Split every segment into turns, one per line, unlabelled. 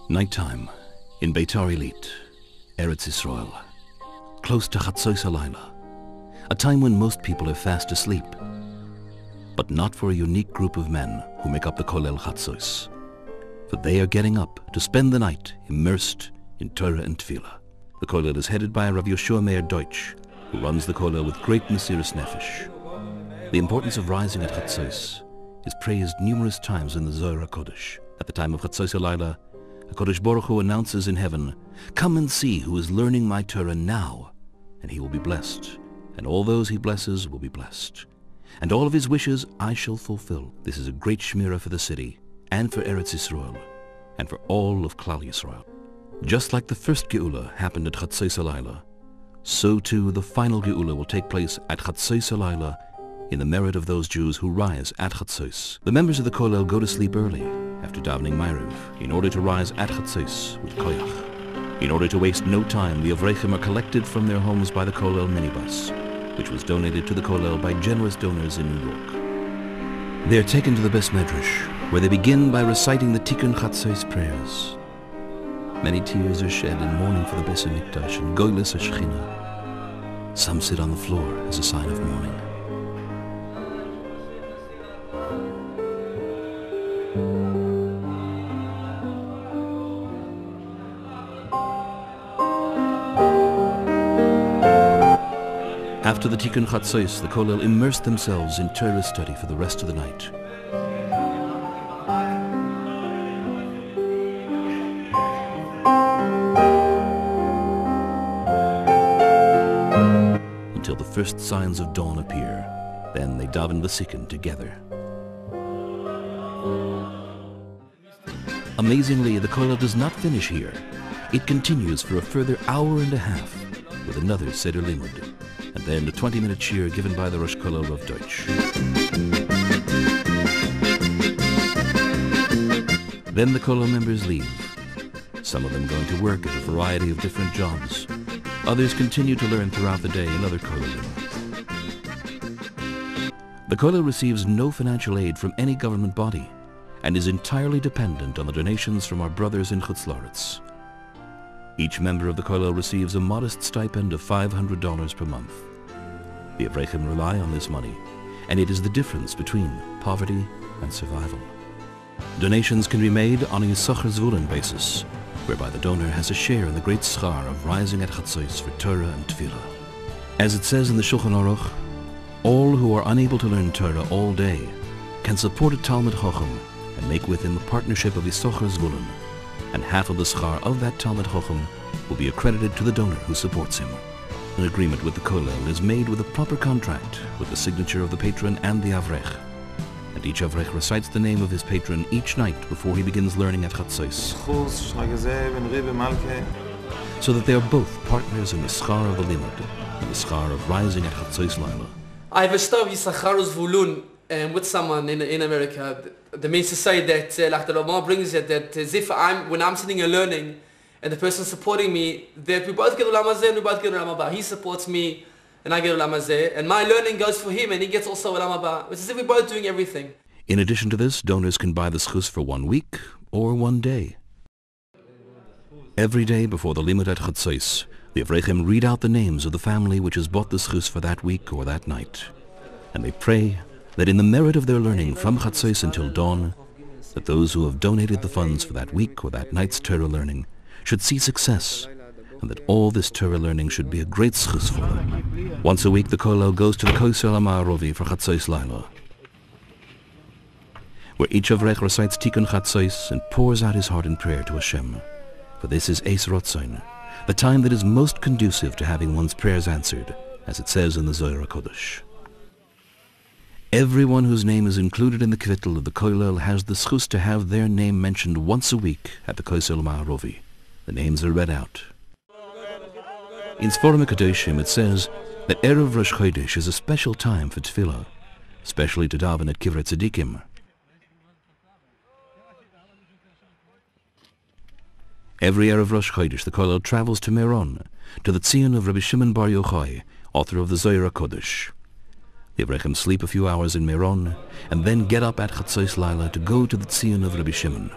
Nighttime in Beitar Elite, Eretz Yisrael, close to chatzos halayla, a time when most people are fast asleep, but not for a unique group of men who make up the kollel chatzos, for they are getting up to spend the night immersed in Torah and Tefillah. The kollel is headed by Rav Yoshua Meir Deutsch, who runs the kollel with great mesiras nefesh. The importance of rising at chatzos is praised numerous times in the Zohar HaKodesh. At the time of chatzos halayla, HaKadosh Baruch Hu announces in heaven, "Come and see who is learning my Torah now, and he will be blessed, and all those he blesses will be blessed. And all of his wishes I shall fulfill." This is a great shmirah for the city, and for Eretz Yisrael, and for all of Klal Yisrael. Just like the first Geula happened at chatzos halayla, so too the final Geula will take place at chatzos halayla in the merit of those Jews who rise at chatzos. The members of the kollel go to sleep early, after davening Ma'ariv, in order to rise at chatzos with koyach. In order to waste no time, the Avrechim are collected from their homes by the kollel minibus, which was donated to the kollel by generous donors in New York. They are taken to the Beis Medrash, where they begin by reciting the Tikkun Chatzot prayers. Many tears are shed in mourning for the Beis Hamikdash and goylus HaShechina. Some sit on the floor as a sign of mourning. After the Tikkun Chatzos, the kollel immerse themselves in Torah study for the rest of the night. Until the first signs of dawn appear. Then they daven v'siken together. Amazingly, the kollel does not finish here. It continues for a further hour and a half with another Seder Limud, and then a 20-minute shir given by the Rosh Kollel of Deutsch. Then the kollel members leave, some of them going to work at a variety of different jobs. Others continue to learn throughout the day in other kollelim. The kollel receives no financial aid from any government body and is entirely dependent on the donations from our brothers in Chutz La'aretz. Each member of the kollel receives a modest stipend of $500 per month. The Avrechim rely on this money, and it is the difference between poverty and survival. Donations can be made on a Yisachar Zvulun basis, whereby the donor has a share in the great schar of rising at chatzos for Torah and Tefillah. As it says in the Shulchan Aruch, all who are unable to learn Torah all day can support a Talmid Chacham and make with him a partnership of Yisachar Zvulun, and half of the schar of that Talmid Chacham will be accredited to the donor who supports him. An agreement with the kollel is made with a proper contract with the signature of the patron and the avrech, and each avrech recites the name of his patron each night before he begins learning at chatzos, so that they are both partners in the schar of the limud and the schar of rising at chatzos laila.
I have a story of Yisachar Zvulun with someone in America. The means to say that, like the Lama brings it, that as if when I'm sitting and learning, and the person supporting me, that we both get Olam Hazeh and we both get Olam Haba. He supports me, and I get Olam Hazeh, and my learning goes for him, and he gets also Olam Haba. It's as if we're both doing everything.
In addition to this, donors can buy the schus for 1 week or 1 day. Every day before the limud at chatzos, the Avrechim read out the names of the family which has bought the schus for that week or that night, and they pray that in the merit of their learning from chatzos until dawn, that those who have donated the funds for that week or that night's Torah learning should see success, and that all this Torah learning should be a great schus for them. Once a week, the kollel goes to the kollel HaMa'arovi for chatzos laila, where each avrech recites Tikkun Chatzot and pours out his heart in prayer to Hashem. For this is Eis ratzon, the time that is most conducive to having one's prayers answered, as it says in the Zohar HaKodesh. Everyone whose name is included in the kvittel of the kollel has the schus to have their name mentioned once a week at the kollel HaMa'arovi. The names are read out. In Sforim HaKadoshim it says that Erev Rosh Chodesh is a special time for tefillah, especially to daven at Kivrei Tzadikim. Every Erev Rosh Chodesh the kollel travels to Meron, to the Tzion of Rabbi Shimon Bar Yochai, author of the Zohar HaKodesh. The Avrechim sleep a few hours in Meron, and then get up at chatzos laila to go to the Tzion of Rabbi Shimon.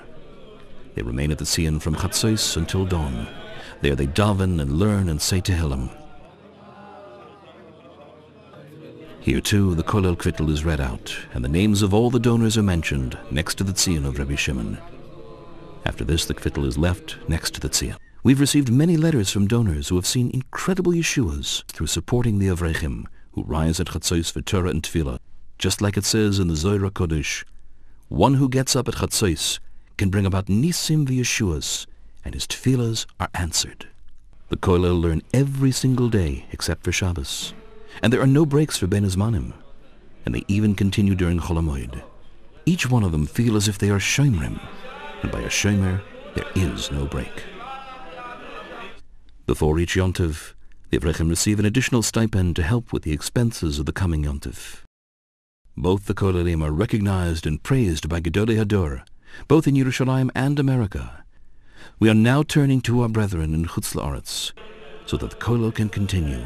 They remain at the Tzion from chatzos until dawn. There they daven and learn and say Tehillim. Here too, the kollel kvittel is read out, and the names of all the donors are mentioned next to the Tzion of Rabbi Shimon. After this, the kvittel is left next to the Tzion. We've received many letters from donors who have seen incredible Yeshuas through supporting the Avrechim, who rise at chatzos for Torah and Tefillah. Just like it says in the Zohar Kodesh, one who gets up at chatzos can bring about nisim v'yeshuas, and his tefillahs are answered. The kollel learn every single day except for Shabbos, and there are no breaks for Ben Azmanim, and they even continue during Chol HaMoed. Each one of them feel as if they are shomrim, and by a shomer there is no break. Before each yontiv, the Avrechim receive an additional stipend to help with the expenses of the coming yontiv. Both the kollelim are recognized and praised by Gedolei Hador, both in Yerushalayim and America. We are now turning to our brethren in Chutz La'aretz, so that the kollel can continue,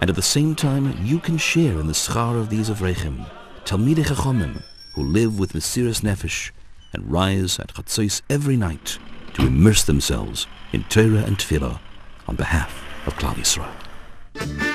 and at the same time you can share in the schar of these Avrechim, Talmidei Chachomim, who live with Mesiras Nefesh and rise at chatzos every night to immerse themselves in Torah and Tefillah on behalf of Klal Yisrael.